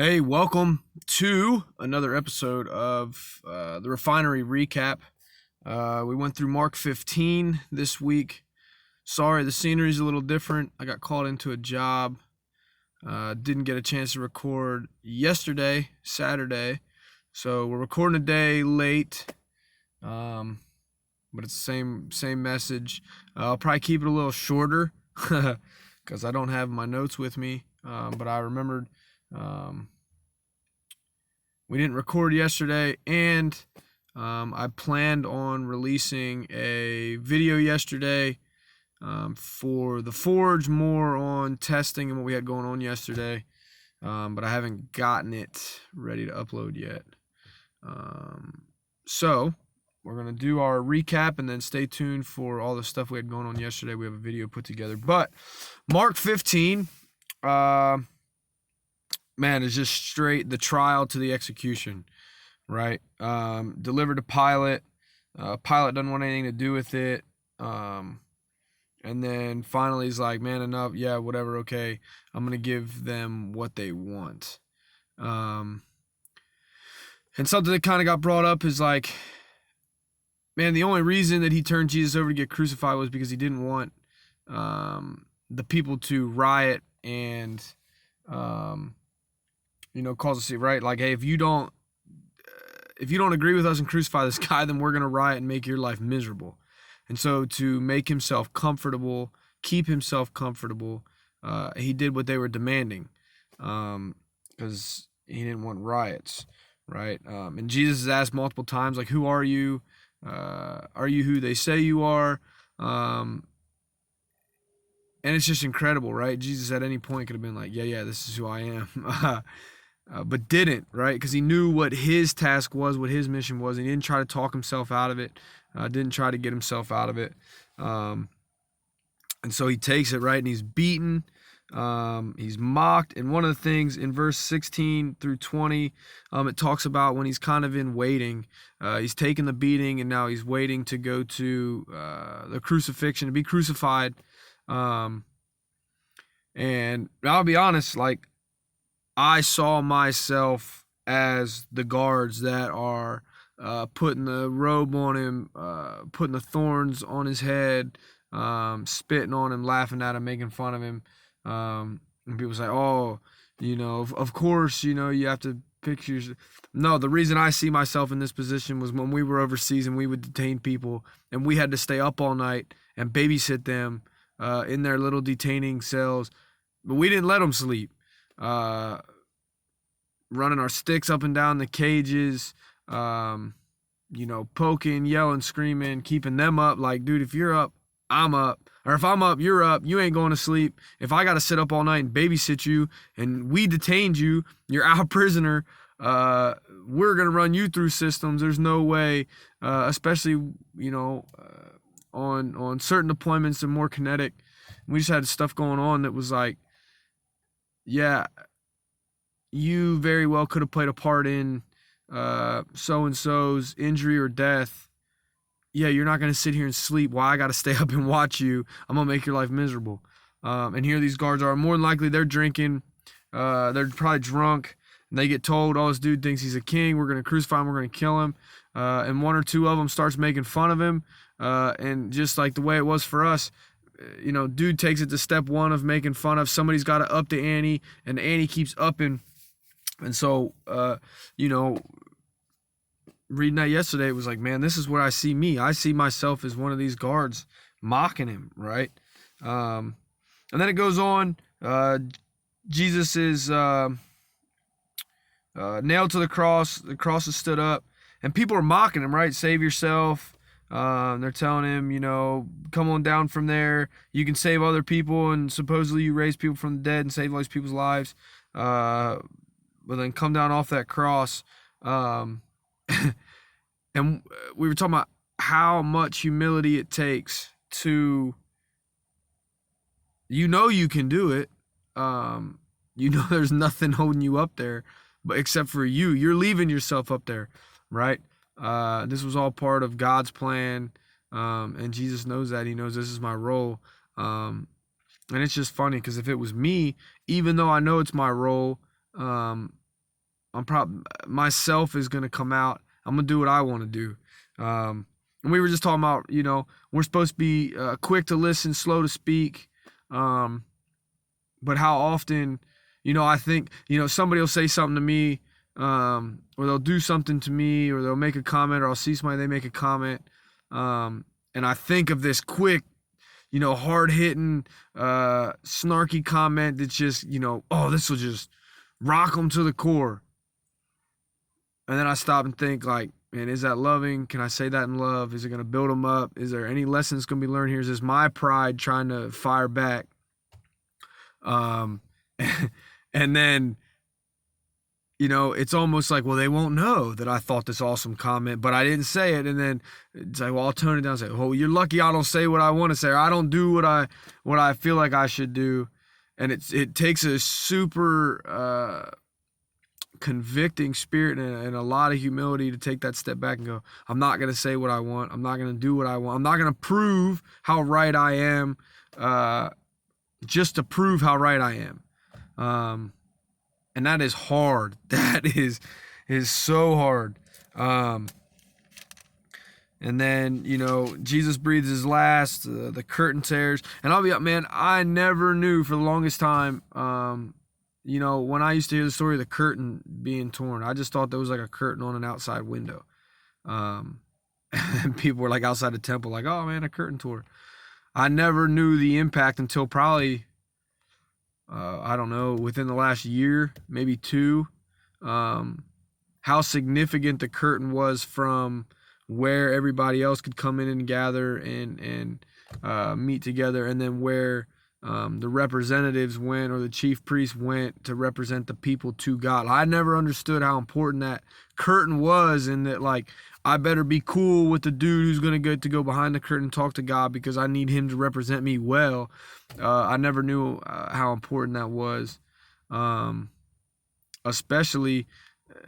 Hey, welcome to another episode of the Refinery recap. We went through Mark 15 this week. Sorry, the scenery's a little different. I got called into a job. Didn't get a chance to record yesterday, Saturday. So we're recording a day late. But it's the same message. I'll probably keep it a little shorter because I don't have my notes with me. But I remembered we didn't record yesterday, and I planned on releasing a video yesterday for the Forge, more on testing and what we had going on yesterday, but I haven't gotten it ready to upload yet. So we're going to do our recap and then stay tuned for all the stuff we had going on yesterday. We have a video put together. But Mark 15, man, is just straight the trial to the execution, right? Delivered to Pilate. Pilate doesn't want anything to do with it. And then finally he's like, man, enough. Yeah, whatever. Okay. I'm going to give them what they want. And something that kind of got brought up is like, man, the only reason that he turned Jesus over to get crucified was because he didn't want the people to riot and, cause a scene, right? Like, hey, if you don't agree with us and crucify this guy, then we're going to riot and make your life miserable. And so to make himself comfortable, keep himself comfortable, he did what they were demanding, because he didn't want riots, right? And Jesus is asked multiple times, like, who are you? Are you who they say you are? And it's just incredible, right? Jesus at any point could have been like, yeah, this is who I am. But didn't, right? Because he knew what his task was, what his mission was, and he didn't try to talk himself out of it, didn't try to get himself out of it. And so he takes it, right? And he's beaten, he's mocked. And one of the things in verse 16 through 20, it talks about when he's kind of in waiting. He's taken the beating, and now he's waiting to go to the crucifixion, to be crucified. And I'll be honest, like, I saw myself as the guards that are putting the robe on him, putting the thorns on his head, spitting on him, laughing at him, making fun of him. And people say, oh, of course, you have to picture. No, the reason I see myself in this position was when we were overseas and we would detain people, and we had to stay up all night and babysit them in their little detaining cells. But we didn't let them sleep. Running our sticks up and down the cages, poking, yelling, screaming, keeping them up. Like, dude, if you're up, I'm up. Or if I'm up, you're up. You ain't going to sleep. If I got to sit up all night and babysit you and we detained you, you're our prisoner, we're going to run you through systems. There's no way, especially, on certain deployments and more kinetic. We just had stuff going on that was like, yeah, you very well could have played a part in so-and-so's injury or death. Yeah, you're not going to sit here and sleep while I got to stay up and watch you. I'm going to make your life miserable. And here these guards are. More than likely, they're drinking. They're probably drunk. And they get told, oh, this dude thinks he's a king. We're going to crucify him. We're going to kill him. And one or two of them starts making fun of him. And just like the way it was for us, dude takes it to step one of making fun of. Somebody's got to up the ante, and the ante keeps upping. And so, reading that yesterday, it was like, man, this is where I see me. I see myself as one of these guards mocking him, right? And then it goes on. Jesus is nailed to the cross. The cross is stood up, and people are mocking him, right? Save yourself. They're telling him, come on down from there. You can save other people, and supposedly you raise people from the dead and save all these people's lives. But then come down off that cross. And we were talking about how much humility it takes to, you can do it. There's nothing holding you up there, but except for you're leaving yourself up there, right? This was all part of God's plan. And Jesus knows that. He knows this is my role. And it's just funny because if it was me, even though I know it's my role, myself is going to come out. I'm going to do what I want to do. And we were just talking about, we're supposed to be quick to listen, slow to speak. But how often, I think, somebody will say something to me, or they'll do something to me, or they'll make a comment, or I'll see somebody, they make a comment. And I think of this quick, hard-hitting, snarky comment that's just, oh, this will just rock them to the core. And then I stop and think, like, man, is that loving? Can I say that in love? Is it going to build them up? Is there any lessons going to be learned here? Is this my pride trying to fire back? And then, it's almost like, well, they won't know that I thought this awesome comment, but I didn't say it. And then it's like, well, I'll tone it down and say, oh, you're lucky I don't say what I want to say, or I don't do what I feel like I should do. And it takes a super convicting spirit and a lot of humility to take that step back and go, I'm not going to say what I want. I'm not going to do what I want. I'm not going to prove how right I am just to prove how right I am. And that is hard. That is so hard. And then, Jesus breathes his last, the curtain tears. And I'll be up, man, I never knew for the longest time, when I used to hear the story of the curtain being torn, I just thought there was like a curtain on an outside window. And people were like outside the temple, like, oh man, a curtain tore. I never knew the impact until probably, I don't know, within the last year, maybe two, how significant the curtain was from where everybody else could come in and gather and meet together, and then where the representatives went, or the chief priest went to represent the people to God. I never understood how important that curtain was, and that, like, I better be cool with the dude who's going to get to go behind the curtain and talk to God because I need him to represent me well. I never knew how important that was, especially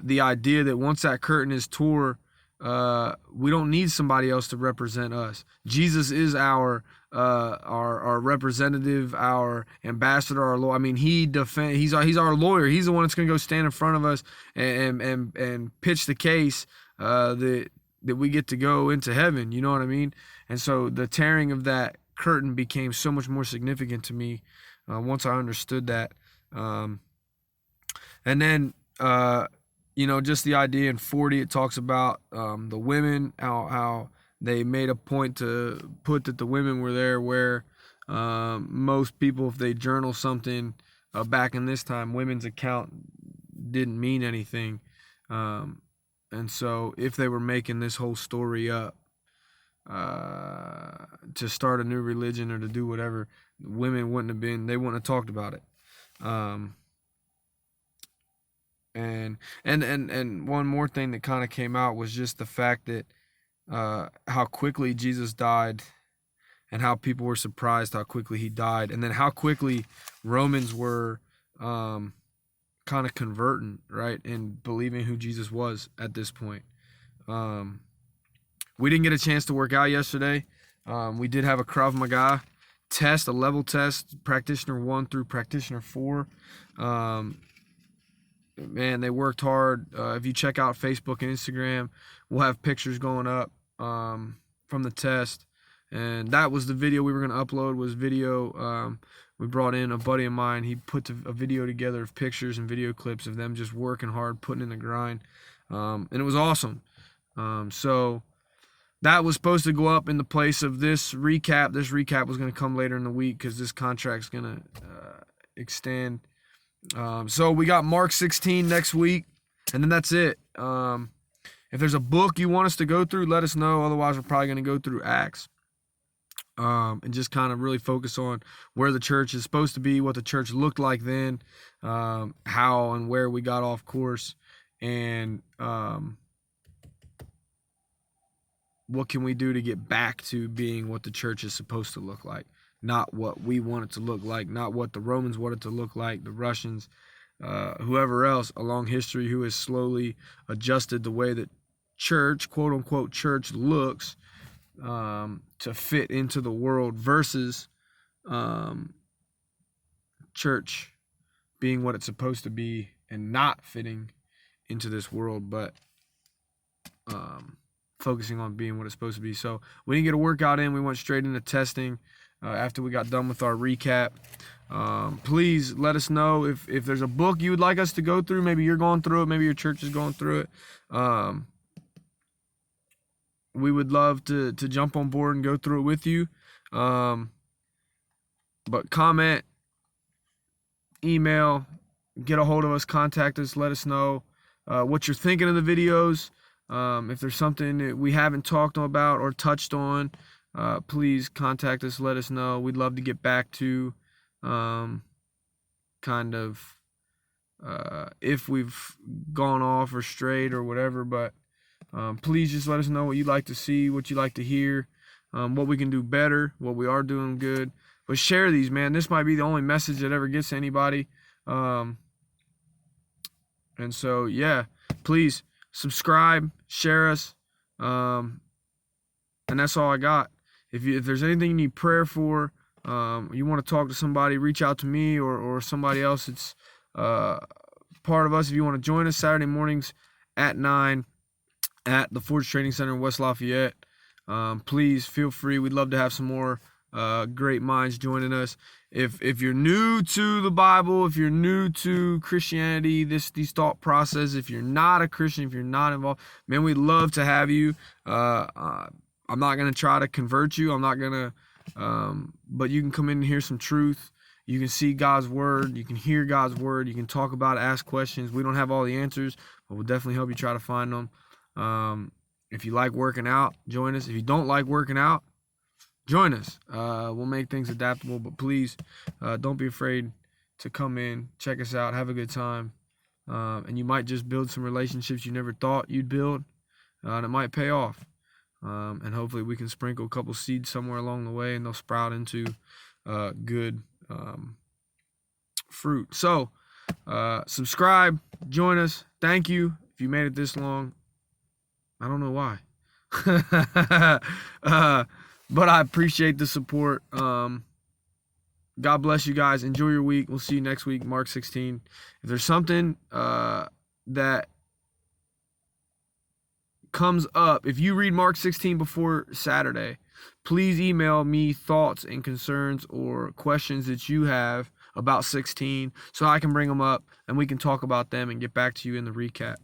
the idea that once that curtain is tore, we don't need somebody else to represent us. Jesus is our representative, our ambassador, our lawyer. I mean, he's our lawyer. He's the one that's going to go stand in front of us and pitch the case that we get to go into heaven. You know what I mean? And so the tearing of that curtain became so much more significant to me once I understood that. And then just the idea in 40, it talks about the women, how they made a point to put that the women were there, where most people, if they journal something back in this time, women's account didn't mean anything. And so if they were making this whole story up to start a new religion or to do whatever, women they wouldn't have talked about it. And one more thing that kind of came out was just the fact that how quickly Jesus died, and how people were surprised how quickly he died, and then how quickly Romans were kind of converting, right, and believing who Jesus was at this point. We didn't get a chance to work out yesterday. We did have a Krav Maga test, a level test, practitioner 1 through practitioner 4. Man, they worked hard. If you check out Facebook and Instagram, we'll have pictures going up from the test. And that was the video we were going to upload, was video. We brought in a buddy of mine. He put a video together of pictures and video clips of them just working hard, putting in the grind. And it was awesome. So that was supposed to go up in the place of this recap. This recap was going to come later in the week because this contract's going to extend. So we got Mark 16 next week, and then that's it. If there's a book you want us to go through, let us know. Otherwise, we're probably going to go through Acts, and just kind of really focus on where the church is supposed to be, what the church looked like then, how and where we got off course, and what can we do to get back to being what the church is supposed to look like. Not what we want it to look like, not what the Romans wanted to look like, the Russians, whoever else along history who has slowly adjusted the way that church, quote unquote church, looks to fit into the world, versus church being what it's supposed to be and not fitting into this world, but focusing on being what it's supposed to be. So we didn't get a workout in. We went straight into testing after we got done with our recap. Please let us know if there's a book you would like us to go through. Maybe you're going through it. Maybe your church is going through it. We would love to jump on board and go through it with you. But comment, email, get a hold of us, contact us, let us know what you're thinking of the videos. If there's something that we haven't talked about or touched on, please contact us, let us know. We'd love to get back to kind of if we've gone off or strayed or whatever, but please just let us know what you'd like to see, what you'd like to hear, what we can do better, what we are doing good. But share these, man. This might be the only message that ever gets to anybody. And so, yeah, please subscribe, share us. And that's all I got. If there's anything you need prayer for, you want to talk to somebody, reach out to me or somebody else that's part of us. If you want to join us Saturday mornings at 9 at the Forge Training Center in West Lafayette, please feel free. We'd love to have some more great minds joining us. If you're new to the Bible, if you're new to Christianity, these thought process, if you're not a Christian, if you're not involved, man, we'd love to have you. I'm not going to try to convert you. I'm not going to, but you can come in and hear some truth. You can see God's word. You can hear God's word. You can talk about it, ask questions. We don't have all the answers, but we'll definitely help you try to find them. If you like working out, join us. If you don't like working out, join us. We'll make things adaptable, but please don't be afraid to come in, check us out, have a good time. And you might just build some relationships you never thought you'd build, and it might pay off. And hopefully we can sprinkle a couple seeds somewhere along the way, and they'll sprout into good fruit. So subscribe, join us. Thank you. If you made it this long, I don't know why. But I appreciate the support. God bless you guys. Enjoy your week. We'll see you next week, Mark 16. If there's something that comes up, if you read Mark 16 before Saturday, please email me thoughts and concerns or questions that you have about 16 so I can bring them up and we can talk about them and get back to you in the recap.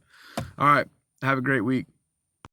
All right. Have a great week.